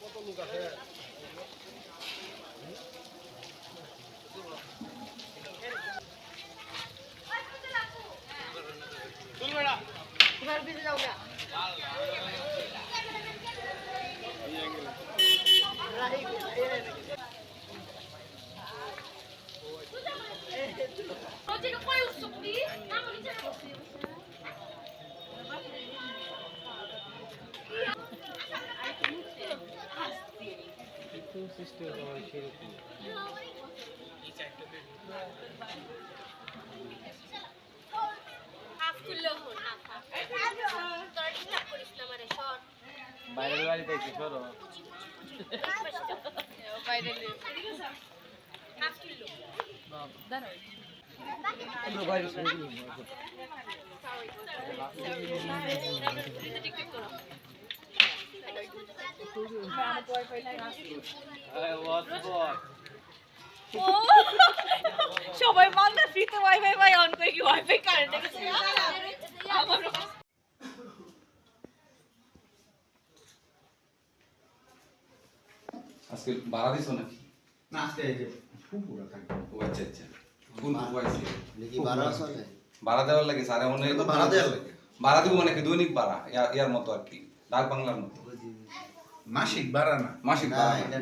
কত লোক আছে বাইরের বাড়িতে কি করো বাইরের হাফ কিলো দাঁড়াও আমরা বাইরে শুনে দিই টিকটক করো সবাই মালদা ফ্রিতে ওয়াইফাই অন করে কি ওয়াইফাই কারেন্ট গেছে আজকে ভাড়া দিছো নাকি? না আজকে এই যে ফুপুরা থাকে ও আচ্ছা আচ্ছা কোন ফুপু আছে নাকি ভাড়া আছে ভাড়া দেওয়ার লাগে স্যার এমন তো ভাড়া দেওয়ার লাগে ভাড়া দিব মানে কি দৈনিক ভাড়া ইয়ার মতো আর কি ডাক বাংলার মতো মাসিক ভাড়া না মাসিক ভাড়া